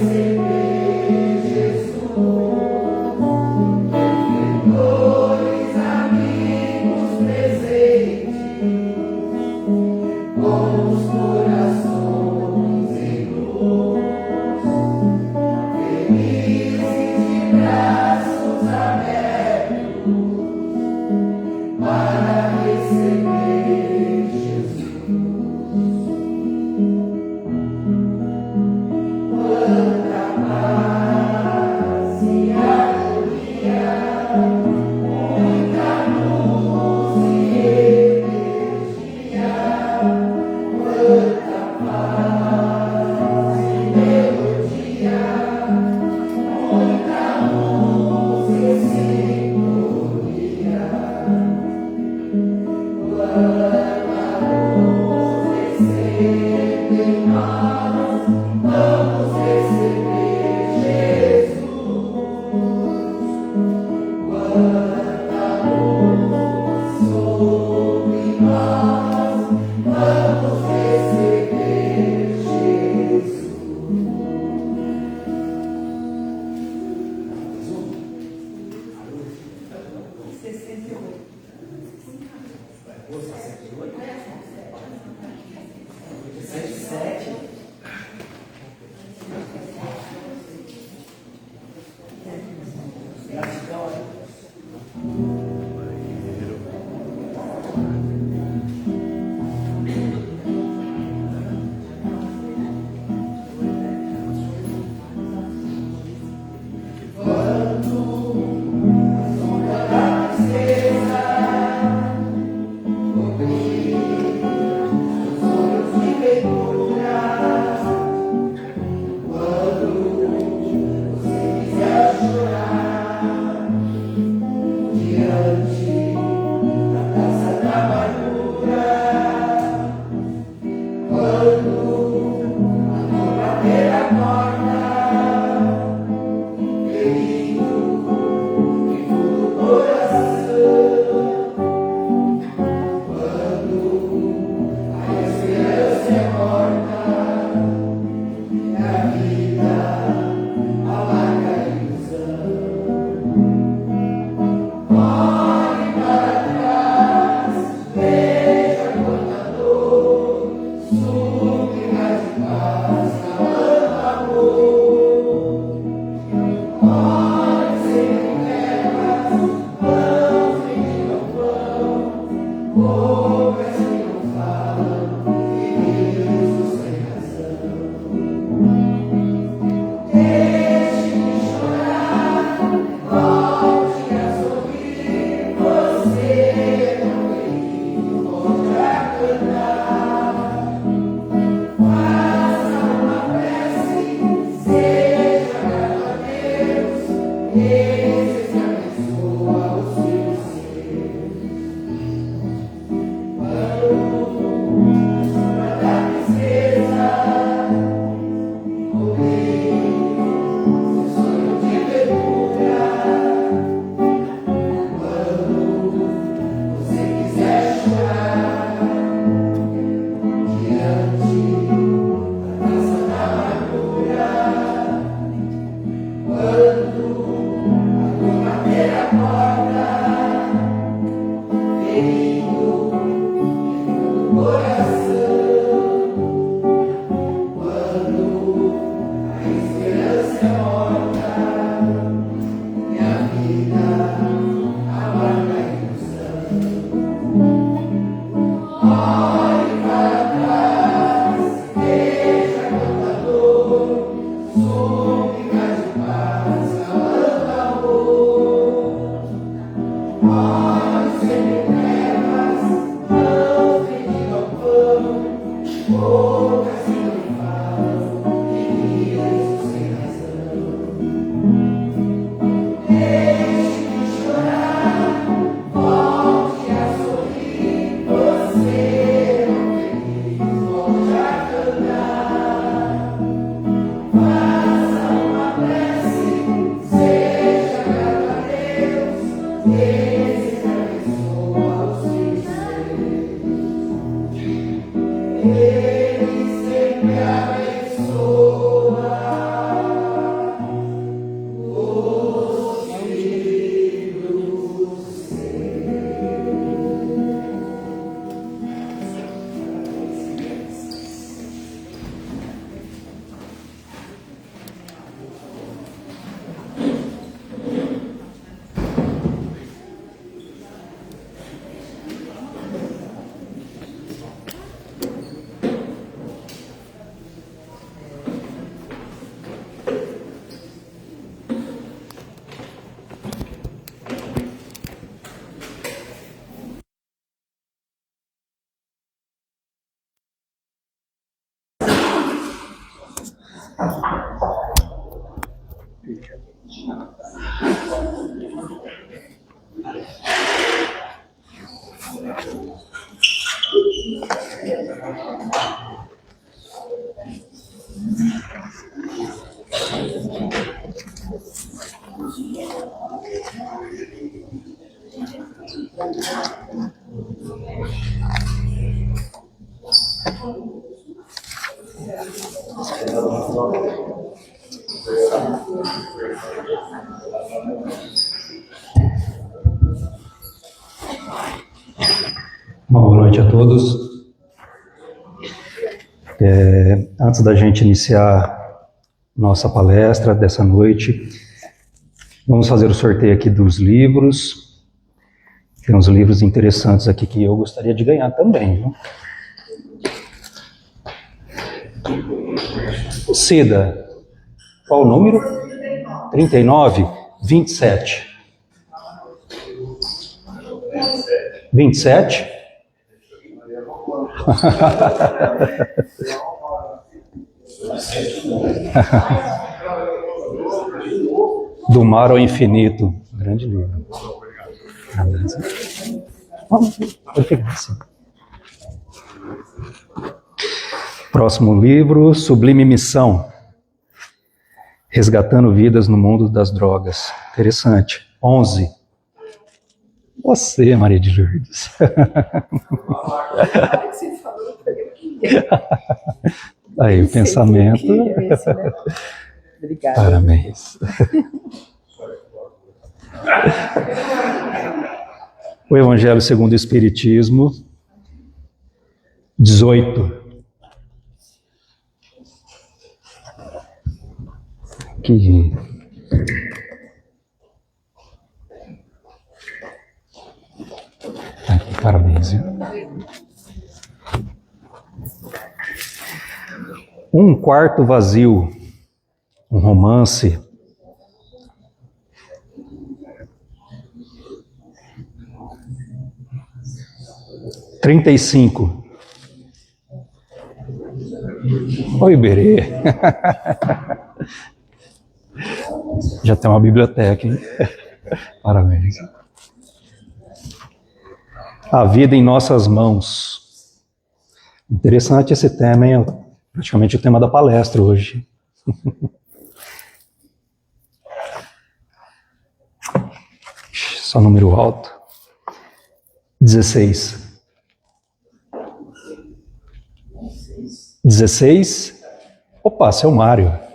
Faça Boa noite a todos. Antes da gente iniciar nossa palestra dessa noite, vamos fazer o sorteio aqui dos livros. Tem uns livros interessantes aqui que eu gostaria de ganhar também, viu? Cida, qual o número? 39, 27. 27? Do Mar ao Infinito. Grande livro. Pode pegar assim. Próximo livro, Sublime Missão. Resgatando Vidas no Mundo das Drogas. Interessante. 11. Você, Maria de Lourdes. Aí, o pensamento. Obrigada. Parabéns. O Evangelho segundo o Espiritismo, 18. Parabéns. Um Quarto Vazio, um romance. Trinta e 35. Oi, Iberê. Já tem uma biblioteca, hein? Parabéns. A Vida em Nossas Mãos. Interessante esse tema, hein? Praticamente o tema da palestra hoje. Só número alto. 16. 16. Opa, seu Mário.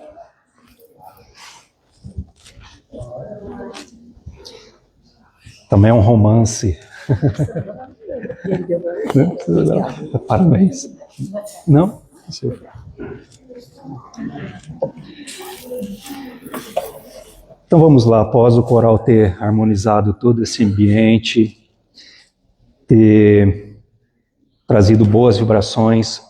Também é um romance. Parabéns. Não? Então vamos lá, após o coral ter harmonizado todo esse ambiente, ter trazido boas vibrações,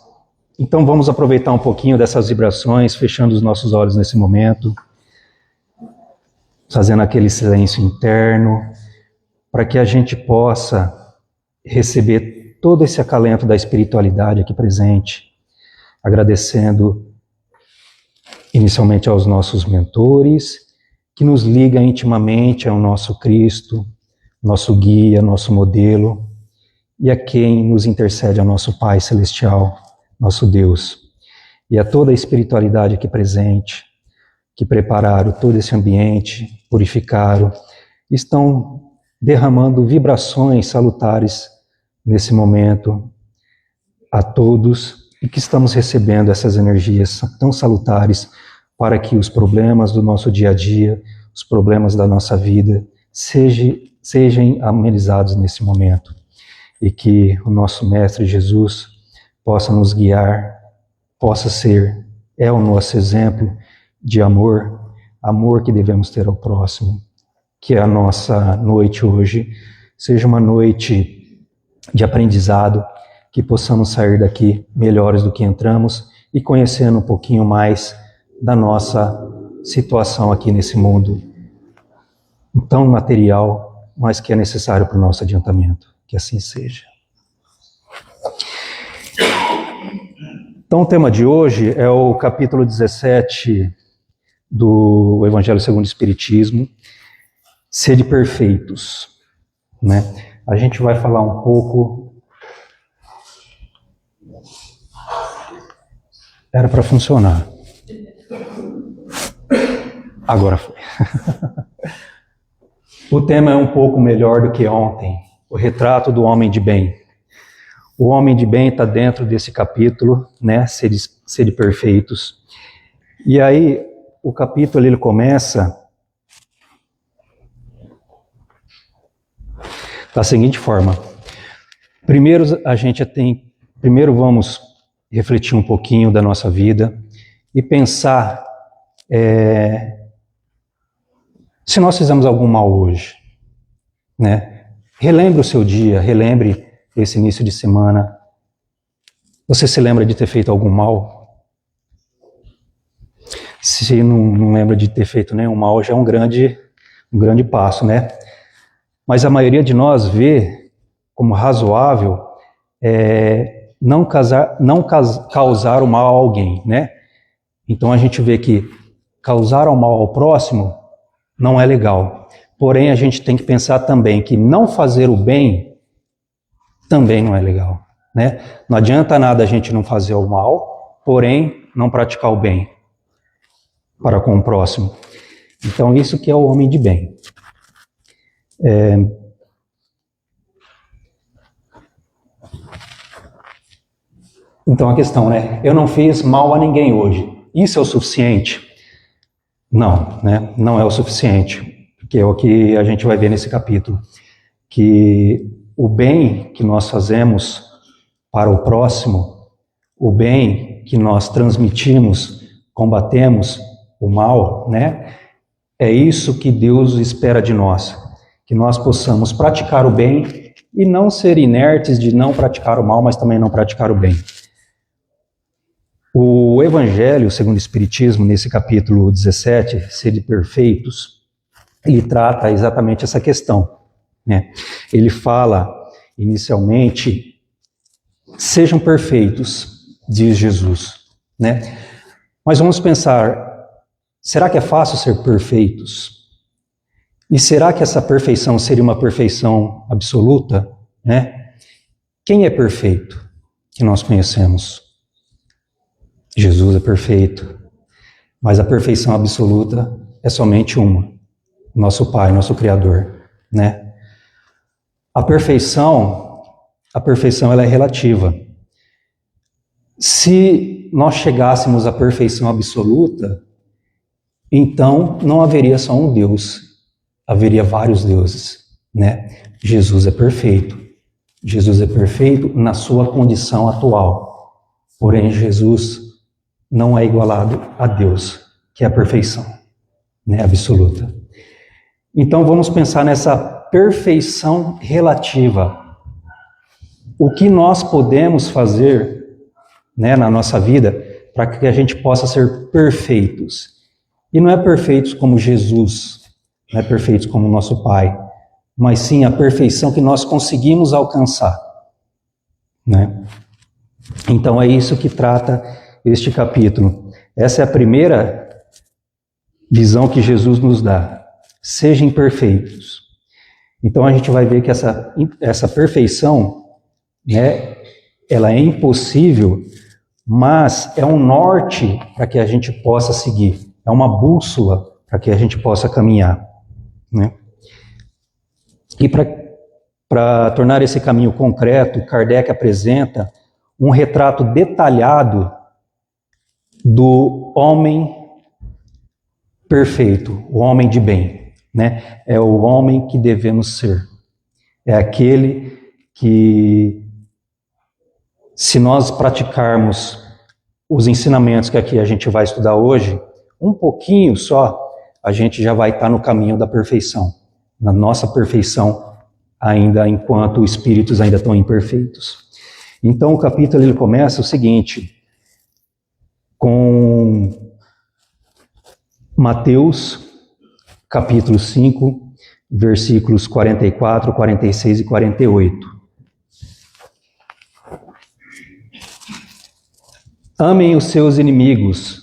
então vamos aproveitar um pouquinho dessas vibrações, fechando os nossos olhos nesse momento, fazendo aquele silêncio interno, para que a gente possa receber todo esse acalento da espiritualidade aqui presente, agradecendo inicialmente aos nossos mentores, que nos liga intimamente ao nosso Cristo, nosso guia, nosso modelo, e a quem nos intercede ao nosso Pai Celestial, nosso Deus, e a toda a espiritualidade aqui presente, que prepararam todo esse ambiente, purificaram, estão derramando vibrações salutares nesse momento a todos e que estamos recebendo essas energias tão salutares para que os problemas do nosso dia a dia, os problemas da nossa vida sejam amenizados nesse momento e que o nosso Mestre Jesus possa nos guiar, é o nosso exemplo de amor que devemos ter ao próximo. Que a nossa noite hoje seja uma noite de aprendizado, que possamos sair daqui melhores do que entramos e conhecendo um pouquinho mais da nossa situação aqui nesse mundo tão material, mas que é necessário para o nosso adiantamento. Que assim seja. Então, o tema de hoje é o capítulo 17 do Evangelho segundo o Espiritismo, Sede Perfeitos, né? A gente vai falar um pouco... Era para funcionar. Agora foi. O tema é um pouco melhor do que ontem, o retrato do homem de bem. O homem de bem está dentro desse capítulo, né? Sede perfeitos. E aí, o capítulo ele começa da seguinte forma. Primeiro vamos refletir um pouquinho da nossa vida e pensar se nós fizemos algum mal hoje, né? Relembre o seu dia, relembre esse início de semana. Você se lembra de ter feito algum mal? Se não lembra de ter feito nenhum mal, já é um grande passo, né? Mas a maioria de nós vê como razoável não causar o mal a alguém, né? Então a gente vê que causar o mal ao próximo não é legal. Porém, a gente tem que pensar também que não fazer o bem também não é legal, né? Não adianta nada a gente não fazer o mal, porém não praticar o bem para com o próximo. Então isso que é o homem de bem. Então a questão, né? Eu não fiz mal a ninguém hoje. Isso é o suficiente? Não, né? Não é o suficiente. Que é o que a gente vai ver nesse capítulo. Que o bem que nós fazemos para o próximo, o bem que nós transmitimos, combatemos o mal, né? É isso que Deus espera de nós. Que nós possamos praticar o bem e não ser inertes de não praticar o mal, mas também não praticar o bem. O Evangelho, segundo o Espiritismo, nesse capítulo 17, Sede Perfeitos, ele trata exatamente essa questão, né? Ele fala, inicialmente, sejam perfeitos, diz Jesus, né? Mas vamos pensar, será que é fácil ser perfeitos? E será que essa perfeição seria uma perfeição absoluta, né? Quem é perfeito que nós conhecemos? Jesus é perfeito, mas a perfeição absoluta é somente uma, nosso Pai, nosso Criador, né? A perfeição ela é relativa. Se nós chegássemos à perfeição absoluta, então não haveria só um Deus, haveria vários deuses, né? Jesus é perfeito na sua condição atual, porém Jesus não é igualado a Deus, que é a perfeição, né, absoluta. Então vamos pensar nessa perfeição relativa. O que nós podemos fazer, né, na nossa vida para que a gente possa ser perfeitos? E não é perfeitos como Jesus, não é perfeitos como nosso Pai, mas sim a perfeição que nós conseguimos alcançar, né? Então é isso que trata este capítulo. Essa é a primeira visão que Jesus nos dá. Sejam perfeitos. Então a gente vai ver que essa perfeição, né, ela é impossível, mas é um norte para que a gente possa seguir. É uma bússola para que a gente possa caminhar, né? E para tornar esse caminho concreto, Kardec apresenta um retrato detalhado do homem perfeito, o homem de bem, né? É o homem que devemos ser. É aquele que, se nós praticarmos os ensinamentos que aqui a gente vai estudar hoje, um pouquinho só, a gente já vai estar no caminho da perfeição, na nossa perfeição, ainda enquanto os espíritos ainda estão imperfeitos. Então o capítulo ele começa o seguinte, com Mateus, capítulo 5, versículos 44, 46 e 48. Amem os seus inimigos,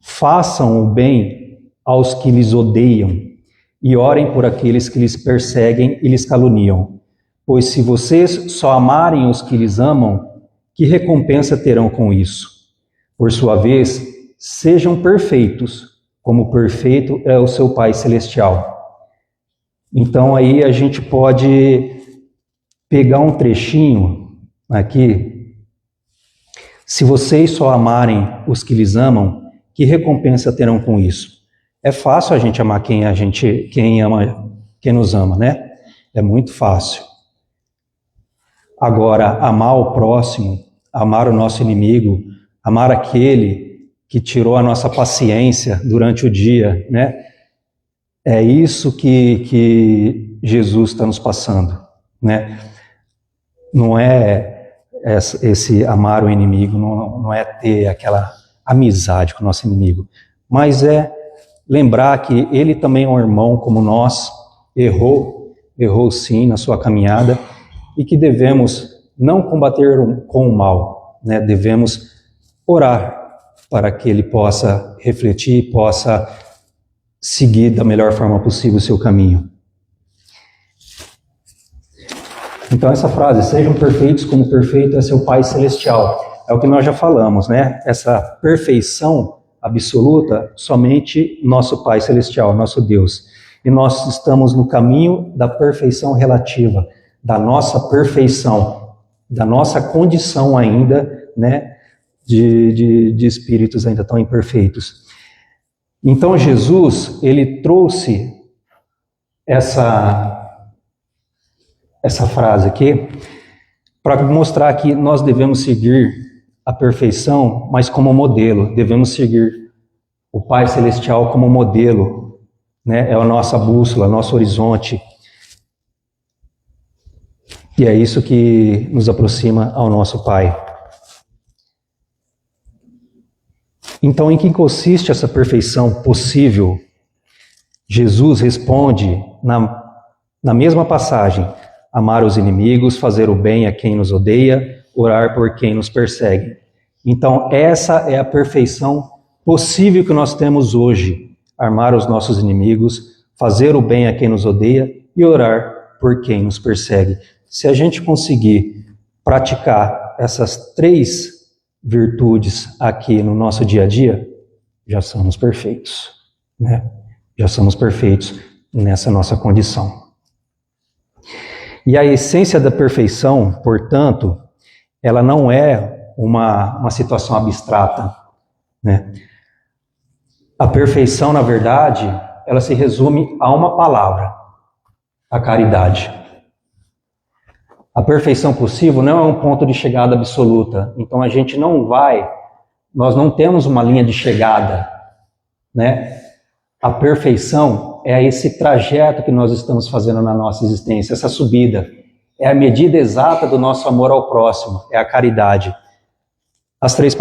façam o bem aos que lhes odeiam e orem por aqueles que lhes perseguem e lhes caluniam. Pois se vocês só amarem os que lhes amam, que recompensa terão com isso? Por sua vez, sejam perfeitos, como perfeito é o seu Pai Celestial. Então aí a gente pode pegar um trechinho aqui. Se vocês só amarem os que lhes amam, que recompensa terão com isso? É fácil a gente amar quem nos ama, né? É muito fácil. Agora, amar o próximo, amar o nosso inimigo, amar aquele que tirou a nossa paciência durante o dia, né? É isso que Jesus está nos passando, né? Não é esse amar o inimigo, não é ter aquela amizade com o nosso inimigo, mas é lembrar que ele também é um irmão como nós, errou sim na sua caminhada, e que devemos não combater com o mal, né? Devemos orar para que ele possa refletir, possa seguir da melhor forma possível o seu caminho. Então essa frase, sejam perfeitos como perfeito é seu Pai Celestial, é o que nós já falamos, né? Essa perfeição absoluta, somente nosso Pai Celestial, nosso Deus. E nós estamos no caminho da perfeição relativa, da nossa perfeição, da nossa condição ainda, né, de espíritos ainda tão imperfeitos. Então Jesus, ele trouxe essa frase aqui para mostrar que nós devemos seguir a perfeição, mas como modelo, devemos seguir o Pai Celestial como modelo, né? É a nossa bússola, nosso horizonte. E é isso que nos aproxima ao nosso Pai. Então, em que consiste essa perfeição possível? Jesus responde na mesma passagem: amar os inimigos, fazer o bem a quem nos odeia, orar por quem nos persegue. Então, essa é a perfeição possível que nós temos hoje: amar os nossos inimigos, fazer o bem a quem nos odeia e orar por quem nos persegue. Se a gente conseguir praticar essas 3 virtudes aqui no nosso dia a dia, já somos perfeitos, né? Já somos perfeitos nessa nossa condição. E a essência da perfeição, portanto, ela não é uma situação abstrata, né? A perfeição, na verdade, ela se resume a uma palavra: a caridade. A perfeição possível não é um ponto de chegada absoluta. Então a gente nós não temos uma linha de chegada, né? A perfeição é esse trajeto que nós estamos fazendo na nossa existência, essa subida. É a medida exata do nosso amor ao próximo, é a caridade. As 3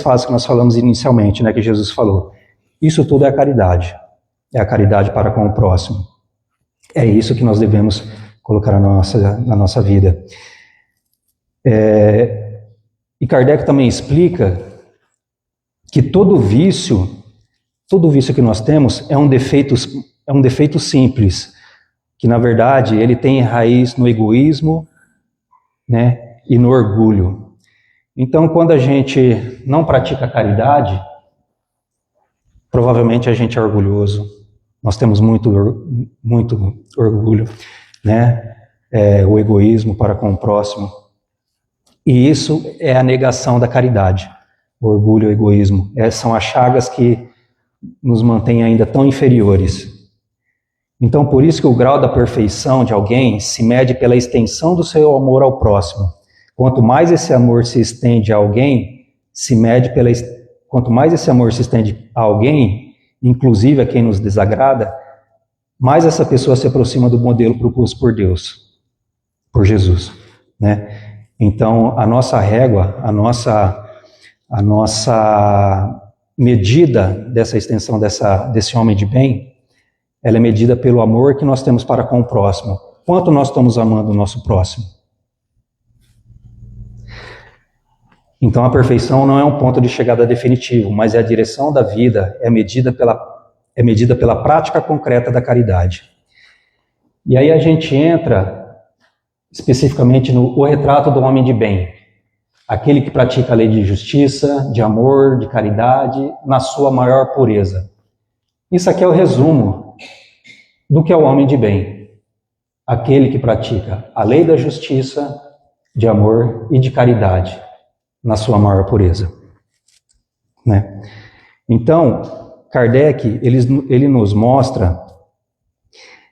fases que nós falamos inicialmente, né, que Jesus falou. Isso tudo é a caridade. É a caridade para com o próximo. É isso que nós devemos colocar na nossa vida. E Kardec também explica que todo vício que nós temos é um defeito simples, que na verdade ele tem raiz no egoísmo, né, e no orgulho. Então, quando a gente não pratica a caridade, provavelmente a gente é orgulhoso. Nós temos muito orgulho, né? O egoísmo para com o próximo. E isso é a negação da caridade. O orgulho e o egoísmo. São as chagas que nos mantêm ainda tão inferiores. Então, por isso que o grau da perfeição de alguém se mede pela extensão do seu amor ao próximo. Quanto mais esse amor se estende a alguém, quanto mais esse amor se estende a alguém, inclusive a quem nos desagrada, mais essa pessoa se aproxima do modelo proposto por Deus, por Jesus, né? Então, a nossa régua, a nossa medida dessa extensão desse homem de bem, ela é medida pelo amor que nós temos para com o próximo. Quanto nós estamos amando o nosso próximo? Então a perfeição não é um ponto de chegada definitivo, mas é a direção da vida, é medida pela prática concreta da caridade. E aí a gente entra especificamente no o retrato do homem de bem, aquele que pratica a lei de justiça, de amor, de caridade, na sua maior pureza. Isso aqui é o resumo do que é o homem de bem, aquele que pratica a lei da justiça, de amor e de caridade, na sua maior pureza. Né? Então, Kardec, ele nos mostra,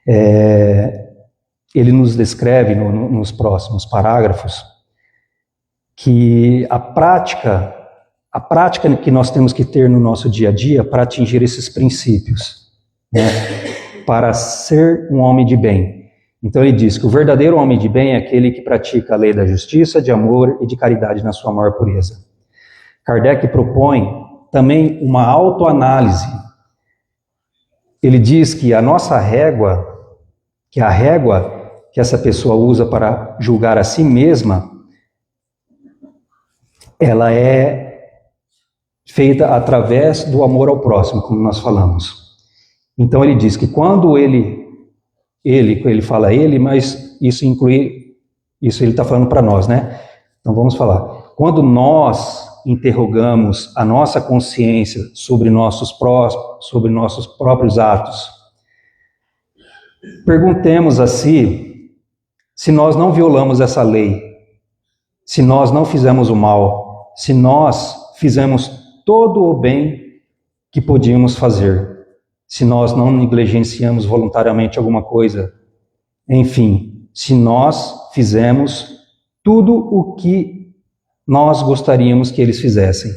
ele nos descreve nos próximos parágrafos, que a prática que nós temos que ter no nosso dia a dia para atingir esses princípios, né? Para ser um homem de bem. Então ele diz que o verdadeiro homem de bem é aquele que pratica a lei da justiça, de amor e de caridade na sua maior pureza. Kardec propõe também uma autoanálise. Ele diz que a nossa régua, que a régua que essa pessoa usa para julgar a si mesma, ela é feita através do amor ao próximo, como nós falamos. Então ele diz que quando ele fala ele, mas isso ele está falando para nós, né? Então vamos falar. Quando nós interrogamos a nossa consciência sobre nossos próprios atos, perguntemos a si se nós não violamos essa lei, se nós não fizemos o mal, se nós fizemos todo o bem que podíamos fazer, se nós não negligenciamos voluntariamente alguma coisa, enfim, se nós fizemos tudo o que nós gostaríamos que eles fizessem.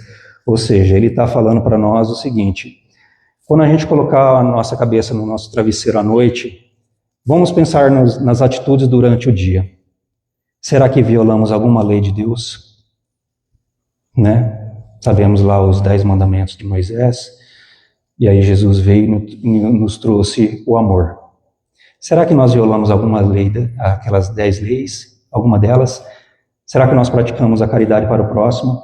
Ou seja, ele está falando para nós o seguinte: quando a gente colocar a nossa cabeça no nosso travesseiro à noite, vamos pensar nas atitudes durante o dia. Será que violamos alguma lei de Deus? Né? Sabemos lá os 10 mandamentos de Moisés, e aí Jesus veio e nos trouxe o amor. Será que nós violamos alguma lei, aquelas 10 leis, alguma delas? Será que nós praticamos a caridade para o próximo?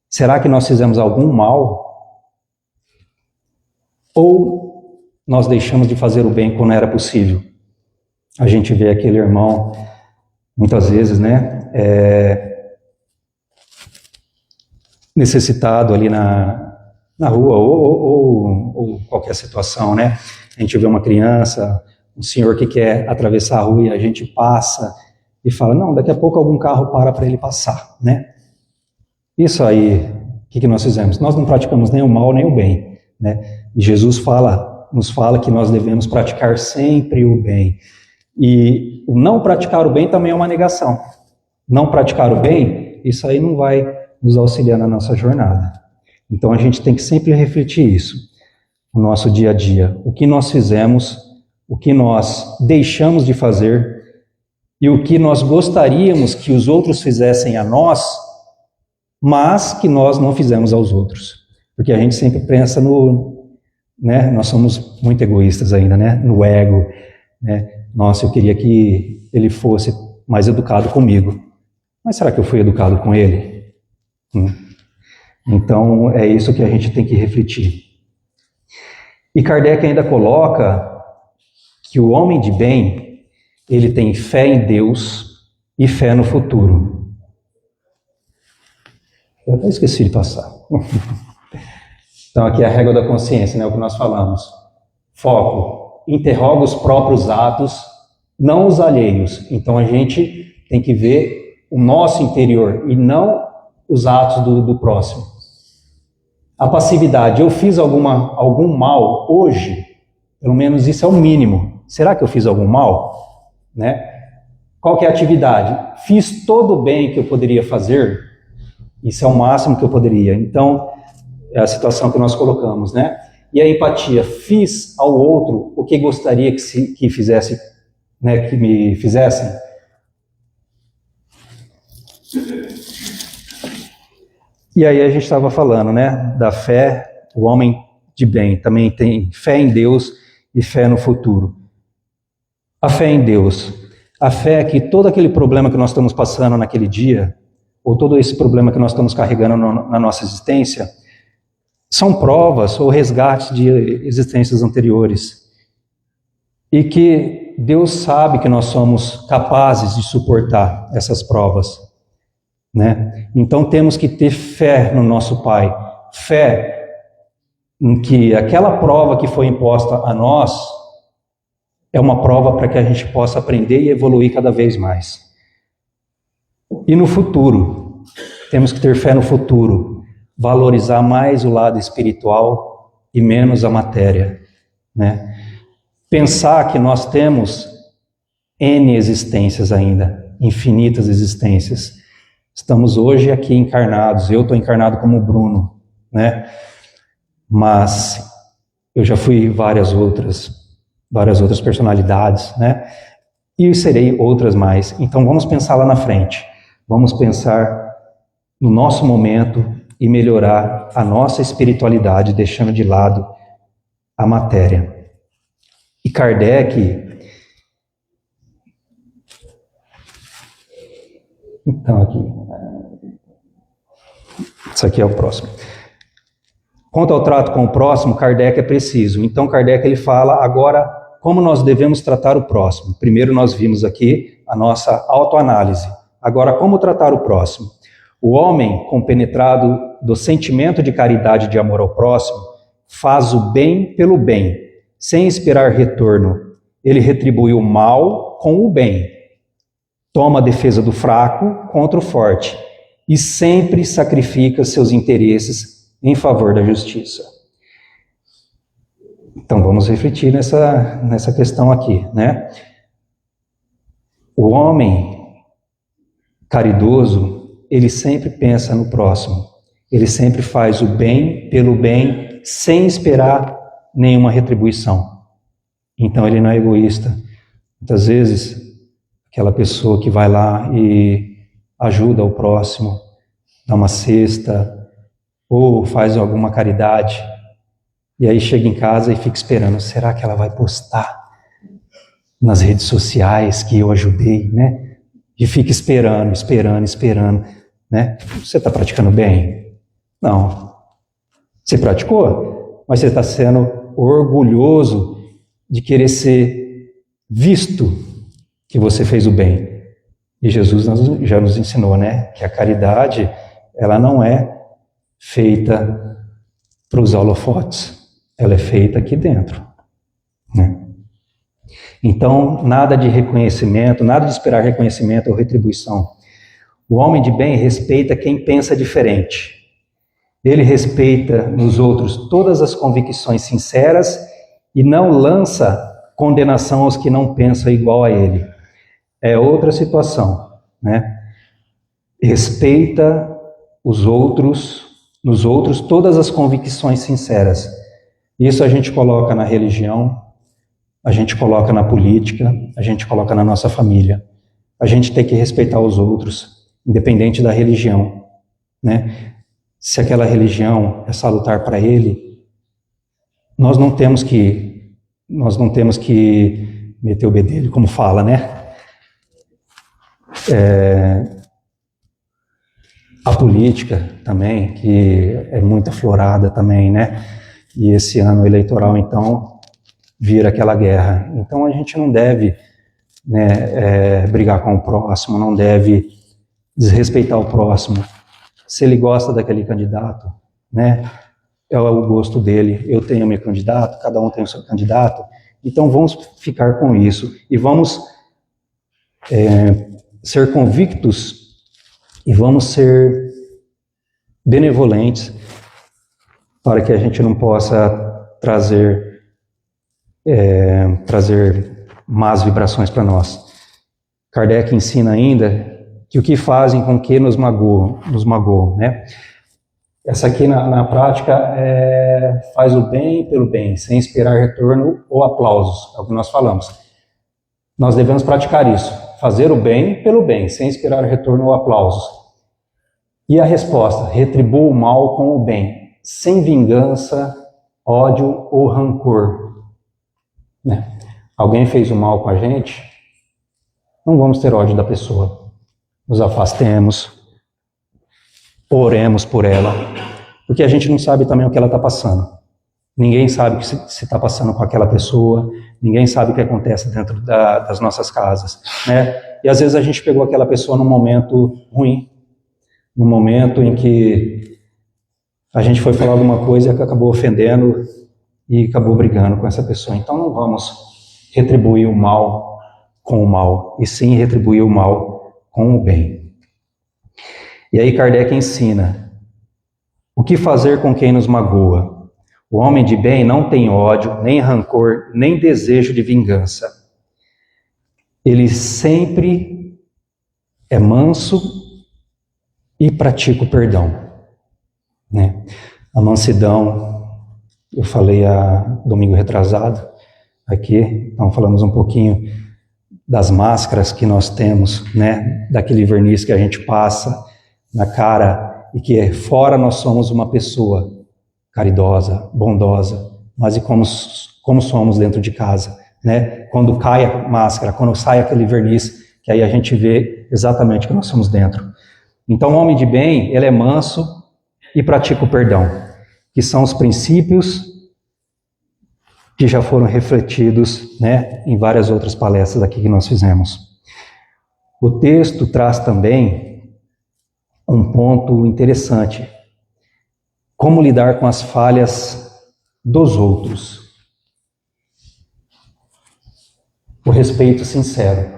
Será que nós fizemos algum mal? Ou nós deixamos de fazer o bem quando era possível? A gente vê aquele irmão, muitas vezes, né, necessitado ali na rua, ou qualquer situação, né? A gente vê uma criança, um senhor que quer atravessar a rua e a gente passa e fala, não, daqui a pouco algum carro para ele passar, né? Isso aí, o que nós fizemos? Nós não praticamos nem o mal nem o bem, né? E Jesus nos fala que nós devemos praticar sempre o bem. E o não praticar o bem também é uma negação. Não praticar o bem, isso aí não vai nos auxiliar na nossa jornada. Então a gente tem que sempre refletir isso no nosso dia a dia. O que nós fizemos, o que nós deixamos de fazer e o que nós gostaríamos que os outros fizessem a nós, mas que nós não fizemos aos outros. Porque a gente sempre pensa né, nós somos muito egoístas ainda, né, no ego, né? Nossa, eu queria que ele fosse mais educado comigo. Mas será que eu fui educado com ele? Então, é isso que a gente tem que refletir. E Kardec ainda coloca que o homem de bem, ele tem fé em Deus e fé no futuro. Eu até esqueci de passar. Então, aqui é a régua da consciência, né, o que nós falamos. Foco. Interroga os próprios atos, não os alheios. Então a gente tem que ver o nosso interior e não os atos do próximo. A passividade, eu fiz algum mal hoje? Pelo menos isso é o mínimo. Será que eu fiz algum mal? Né? Qual que é a atividade? Fiz todo o bem que eu poderia fazer? Isso é o máximo que eu poderia. Então, é a situação que nós colocamos, né? E a empatia, fiz ao outro o que gostaria que fizesse, né, que me fizessem? E aí a gente estava falando, né, da fé, o homem de bem também tem fé em Deus e fé no futuro. A fé em Deus, a fé é que todo aquele problema que nós estamos passando naquele dia, ou todo esse problema que nós estamos carregando na nossa existência, são provas ou resgates de existências anteriores. E que Deus sabe que nós somos capazes de suportar essas provas, né? Então temos que ter fé no nosso Pai, fé em que aquela prova que foi imposta a nós é uma prova para que a gente possa aprender e evoluir cada vez mais. E no futuro, temos que ter fé no futuro, valorizar mais o lado espiritual e menos a matéria, né? Pensar que nós temos N existências ainda, infinitas existências. Estamos hoje aqui encarnados, eu estou encarnado como Bruno, né? Mas eu já fui várias outras personalidades, né? E serei outras mais. Então vamos pensar lá na frente. Vamos pensar no nosso momento e melhorar a nossa espiritualidade, deixando de lado a matéria. E Kardec, então aqui, isso aqui é o próximo. Quanto ao trato com o próximo, Kardec é preciso. Então Kardec ele fala agora como nós devemos tratar o próximo. Primeiro nós vimos aqui a nossa autoanálise. Agora como tratar o próximo? O homem compenetrado do sentimento de caridade e de amor ao próximo faz o bem pelo bem, sem esperar retorno. Ele retribui o mal com o bem. Toma a defesa do fraco contra o forte. E sempre sacrifica seus interesses em favor da justiça. Então vamos refletir nessa questão aqui, né? O homem caridoso, ele sempre pensa no próximo. Ele sempre faz o bem pelo bem, sem esperar nenhuma retribuição. Então ele não é egoísta. Muitas vezes, aquela pessoa que vai lá e ajuda o próximo, dá uma cesta, ou faz alguma caridade, e aí chega em casa e fica esperando, será que ela vai postar nas redes sociais que eu ajudei, né? E fica esperando, né? Você está praticando bem? Não. Você praticou? Mas você está sendo orgulhoso de querer ser visto que você fez o bem. E Jesus já nos ensinou, né? Que a caridade, ela não é feita para os holofotes, ela é feita aqui dentro, né? Então, nada de reconhecimento, nada de esperar reconhecimento ou retribuição. O homem de bem respeita quem pensa diferente. Ele respeita nos outros todas as convicções sinceras e não lança condenação aos que não pensam igual a ele. É outra situação, né? Respeita nos outros todas as convicções sinceras. Isso a gente coloca na religião, a gente coloca na política, a gente coloca na nossa família. A gente tem que respeitar os outros, independente da religião, né? Se aquela religião é salutar para ele, nós não temos que meter o bedelho, como fala, né? A política também, que é muito aflorada também, né? E esse ano eleitoral, então, vira aquela guerra. Então a gente não deve, né, brigar com o próximo, não deve desrespeitar o próximo. Se ele gosta daquele candidato, né, é o gosto dele. Eu tenho meu candidato, cada um tem o seu candidato. Então vamos ficar com isso e vamos ser convictos e vamos ser benevolentes para que a gente não possa trazer más vibrações para nós. Kardec ensina ainda que o que fazem com que nos magoam, né? Essa aqui na prática faz o bem pelo bem, sem esperar retorno ou aplausos, é o que nós falamos. Nós devemos praticar isso, fazer o bem pelo bem, sem esperar retorno ou aplausos. E a resposta, retribua o mal com o bem, sem vingança, ódio ou rancor. Né? Alguém fez o mal com a gente, não vamos ter ódio da pessoa. Nos afastemos, oremos por ela, porque a gente não sabe também o que ela está passando. Ninguém sabe o que se está passando com aquela pessoa, ninguém sabe o que acontece dentro das nossas casas, né? E às vezes a gente pegou aquela pessoa num momento ruim, num momento em que a gente foi falar alguma coisa e acabou ofendendo e acabou brigando com essa pessoa. Então não vamos retribuir o mal com o mal, e sim retribuir o mal com o bem. E aí Kardec ensina: o que fazer com quem nos magoa? O homem de bem não tem ódio, nem rancor, nem desejo de vingança. Ele sempre é manso e pratica o perdão, né? A mansidão, eu falei domingo retrasado aqui, então falamos um pouquinho das máscaras que nós temos, né? Daquele verniz que a gente passa na cara e que fora nós somos uma pessoa caridosa, bondosa, mas e como somos dentro de casa, né? Quando cai a máscara, quando sai aquele verniz, que aí a gente vê exatamente o que nós somos dentro. Então o homem de bem, ele é manso e pratica o perdão, que são os princípios que já foram refletidos, né, em várias outras palestras aqui que nós fizemos. O texto traz também um ponto interessante: como lidar com as falhas dos outros. O respeito sincero.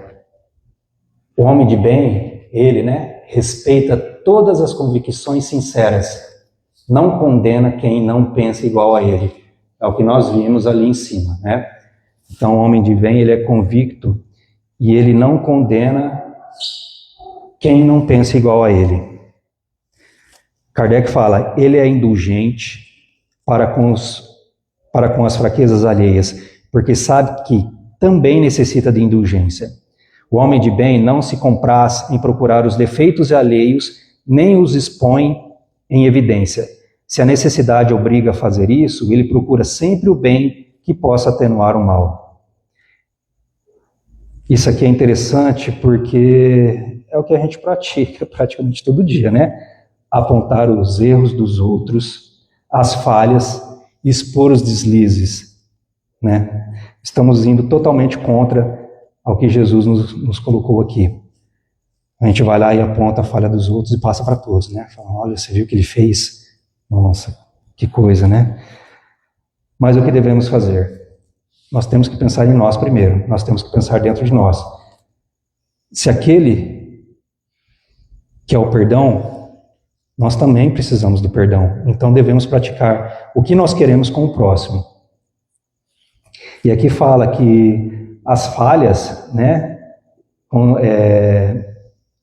O homem de bem, ele, né, respeita todas as convicções sinceras. Não condena quem não pensa igual a ele. É o que nós vimos ali em cima, né? Então, o homem de bem, ele é convicto e ele não condena quem não pensa igual a ele. Kardec fala: ele é indulgente para com as fraquezas alheias, porque sabe que também necessita de indulgência. O homem de bem não se compraz em procurar os defeitos alheios, nem os expõe em evidência. Se a necessidade obriga a fazer isso, ele procura sempre o bem que possa atenuar o mal. Isso aqui é interessante porque é o que a gente pratica praticamente todo dia, né? Apontar os erros dos outros, as falhas, expor os deslizes, né? Estamos indo totalmente contra ao que Jesus nos colocou aqui. A gente vai lá e aponta a falha dos outros e passa para todos, né? Fala: olha, você viu o que ele fez? Nossa, que coisa, né? Mas o que devemos fazer? Nós temos que pensar em nós primeiro, nós temos que pensar dentro de nós. Se aquele que é o perdão, nós também precisamos do perdão. Então devemos praticar o que nós queremos com o próximo. E aqui fala que as falhas, né,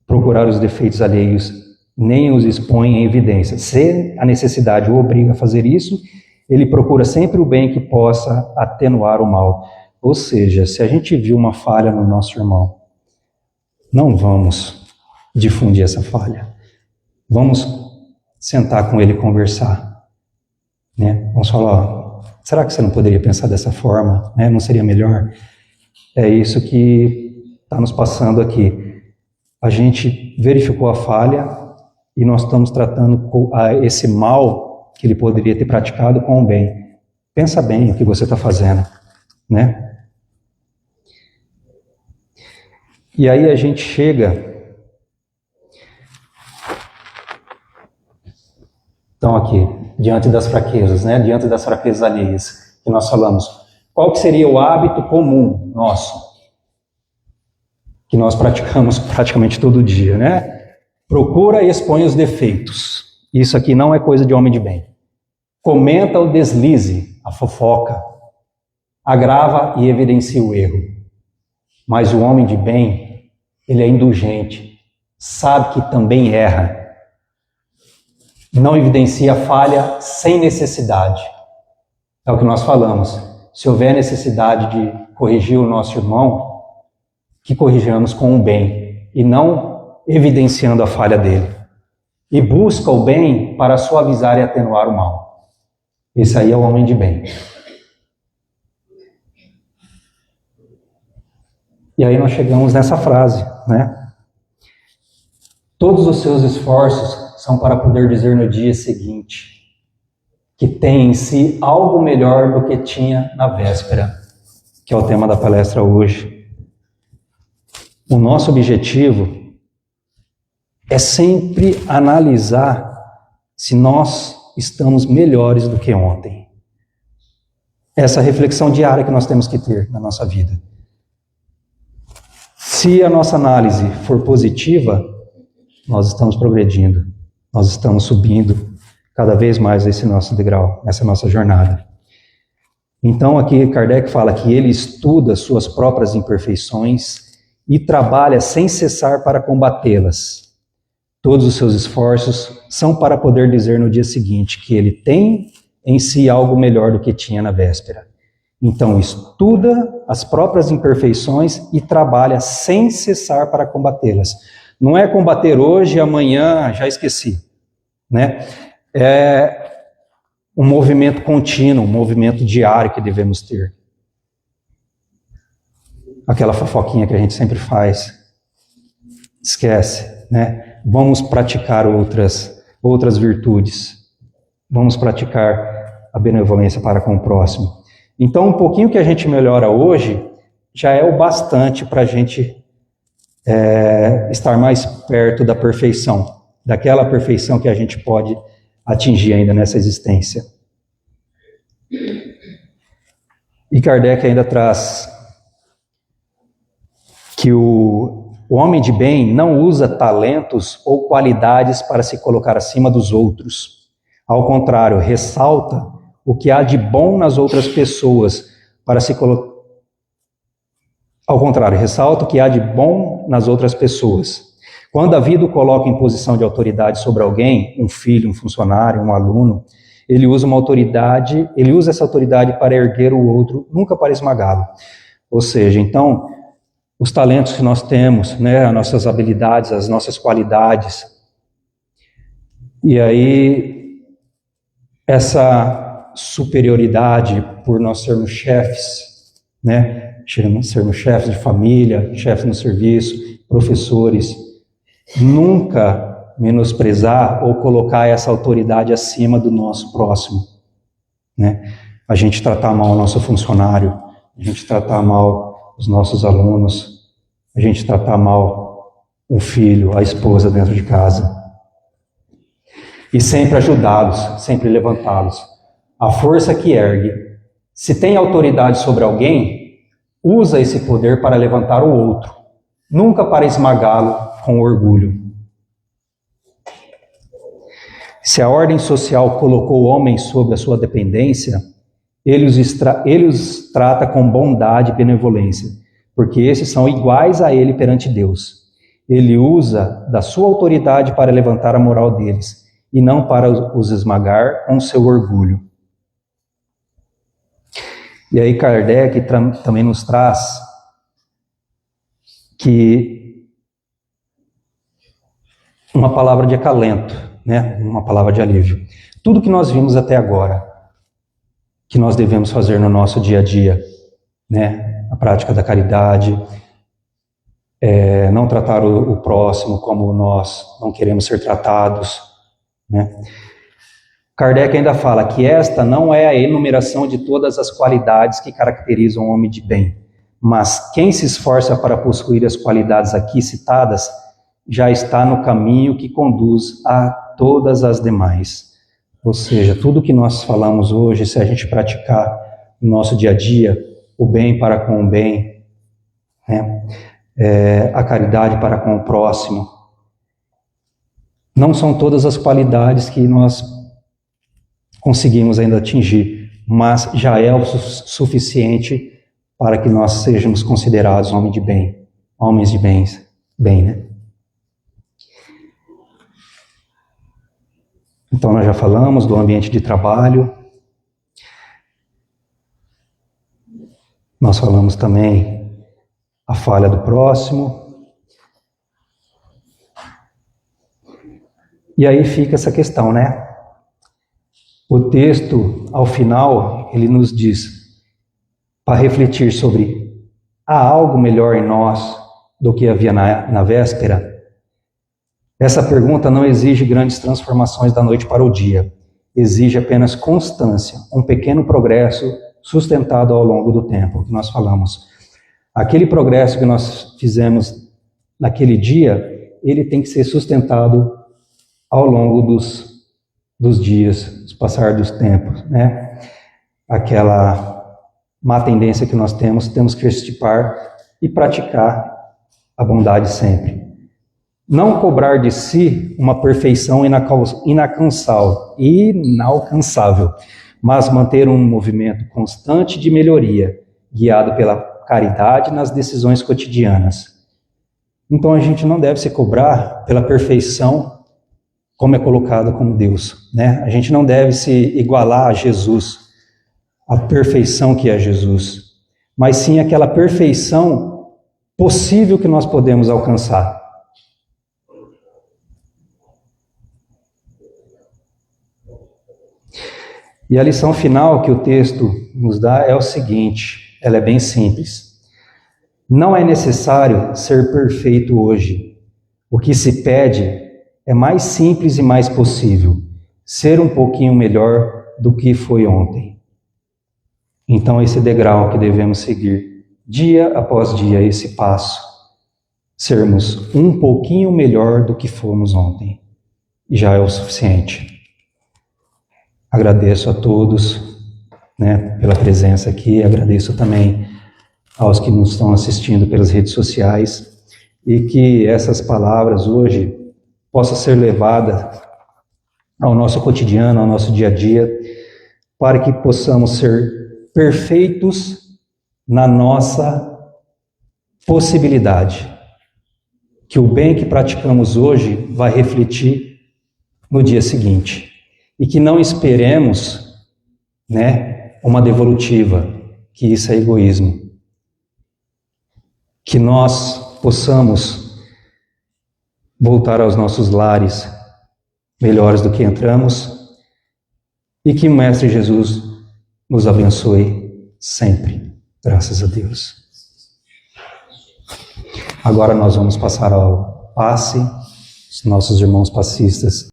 procurar os defeitos alheios, nem os expõe em evidência. Se a necessidade o obriga a fazer isso, ele procura sempre o bem que possa atenuar o mal. Ou seja, se a gente viu uma falha no nosso irmão, não vamos difundir essa falha. Vamos sentar com ele e conversar, né? Vamos falar: será que você não poderia pensar dessa forma, né? Não seria melhor? É isso que está nos passando aqui. A gente verificou a falha e nós estamos tratando esse mal que ele poderia ter praticado com o bem. Pensa bem o que você está fazendo, né? E aí a gente chega... Então aqui, diante das fraquezas, né? Diante das fraquezas alheias que nós falamos. Qual que seria o hábito comum nosso? Que nós praticamos praticamente todo dia, né? Procura e expõe os defeitos. Isso aqui não é coisa de homem de bem. Comenta o deslize, a fofoca. Agrava e evidencia o erro. Mas o homem de bem, ele é indulgente. Sabe que também erra. Não evidencia a falha sem necessidade. É o que nós falamos. Se houver necessidade de corrigir o nosso irmão, que corrijamos com o bem e não evidenciando a falha dele. E busca o bem para suavizar e atenuar o mal. Esse aí é o homem de bem. E aí nós chegamos nessa frase, né? Todos os seus esforços são para poder dizer no dia seguinte que tem em si algo melhor do que tinha na véspera, que é o tema da palestra hoje. O nosso objetivo é sempre analisar se nós estamos melhores do que ontem. Essa reflexão diária que nós temos que ter na nossa vida. Se a nossa análise for positiva, nós estamos progredindo, nós estamos subindo cada vez mais esse nosso degrau, essa nossa jornada. Então aqui Kardec fala que ele estuda suas próprias imperfeições e trabalha sem cessar para combatê-las. Todos os seus esforços são para poder dizer no dia seguinte que ele tem em si algo melhor do que tinha na véspera. Então estuda as próprias imperfeições e trabalha sem cessar para combatê-las. Não é combater hoje e amanhã já esqueci, né? É um movimento contínuo, um movimento diário que devemos ter. Aquela fofoquinha que a gente sempre faz. Esquece, né? Vamos praticar outras virtudes. Vamos praticar a benevolência para com o próximo. Então, um pouquinho que a gente melhora hoje já é o bastante para a gente estar mais perto da perfeição, daquela perfeição que a gente pode atingir ainda nessa existência. E Kardec ainda traz que o homem de bem não usa talentos ou qualidades para se colocar acima dos outros. Ao contrário, ressalta o que há de bom nas outras pessoas para se colocar. Ao contrário, ressalta o que há de bom nas outras pessoas. Quando a vida o coloca em posição de autoridade sobre alguém, um filho, um funcionário, um aluno, ele usa essa autoridade para erguer o outro, nunca para esmagá-lo. Ou seja, então, os talentos que nós temos, né, as nossas habilidades, as nossas qualidades, e aí essa superioridade por nós sermos chefes, né, sermos chefes de família, chefes no serviço, professores, nunca menosprezar ou colocar essa autoridade acima do nosso próximo, né? A gente tratar mal o nosso funcionário, a gente tratar mal os nossos alunos, a gente tratar mal o filho, a esposa dentro de casa. E sempre ajudá-los, sempre levantá-los. A força que ergue. Se tem autoridade sobre alguém, usa esse poder para levantar o outro, nunca para esmagá-lo com orgulho. Se a ordem social colocou homens sob a sua dependência, ele os trata com bondade e benevolência, porque esses são iguais a ele perante Deus. Ele usa da sua autoridade para levantar a moral deles, e não para os esmagar com seu orgulho. E aí Kardec também nos traz que uma palavra de acalento, né? Uma palavra de alívio. Tudo que nós vimos até agora, que nós devemos fazer no nosso dia a dia, né? A prática da caridade, não tratar o próximo como nós não queremos ser tratados, né? Kardec ainda fala que esta não é a enumeração de todas as qualidades que caracterizam o homem de bem, mas quem se esforça para possuir as qualidades aqui citadas já está no caminho que conduz a todas as demais. Ou seja, tudo que nós falamos hoje, se a gente praticar no nosso dia a dia, o bem para com o bem, né? A caridade para com o próximo, não são todas as qualidades que nós conseguimos ainda atingir, mas já é o suficiente para que nós sejamos considerados homens de bem, né? Então nós já falamos do ambiente de trabalho, nós falamos também a falha do próximo, e aí fica essa questão, né? O texto, ao final, ele nos diz para refletir sobre: há algo melhor em nós do que havia na véspera? Essa pergunta não exige grandes transformações da noite para o dia. Exige apenas constância, um pequeno progresso sustentado ao longo do tempo, que nós falamos. Aquele progresso que nós fizemos naquele dia, ele tem que ser sustentado ao longo dos dias, do passar dos tempos, né? Aquela má tendência que nós temos que extirpar e praticar a bondade sempre. Não cobrar de si uma perfeição inalcançável, mas manter um movimento constante de melhoria, guiado pela caridade nas decisões cotidianas. Então a gente não deve se cobrar pela perfeição como é colocado como Deus, né? A gente não deve se igualar a Jesus, a perfeição que é Jesus, mas sim aquela perfeição possível que nós podemos alcançar. E a lição final que o texto nos dá é o seguinte, ela é bem simples. Não é necessário ser perfeito hoje. O que se pede é mais simples e mais possível, ser um pouquinho melhor do que foi ontem. Então esse degrau que devemos seguir, dia após dia, esse passo, sermos um pouquinho melhor do que fomos ontem, já é o suficiente. Agradeço a todos, né, pela presença aqui, agradeço também aos que nos estão assistindo pelas redes sociais e que essas palavras hoje possam ser levadas ao nosso cotidiano, ao nosso dia a dia, para que possamos ser perfeitos na nossa possibilidade. Que o bem que praticamos hoje vai refletir no dia seguinte. E que não esperemos, né, uma devolutiva, que isso é egoísmo. Que nós possamos voltar aos nossos lares melhores do que entramos e que o Mestre Jesus nos abençoe sempre, graças a Deus. Agora nós vamos passar ao passe, os nossos irmãos passistas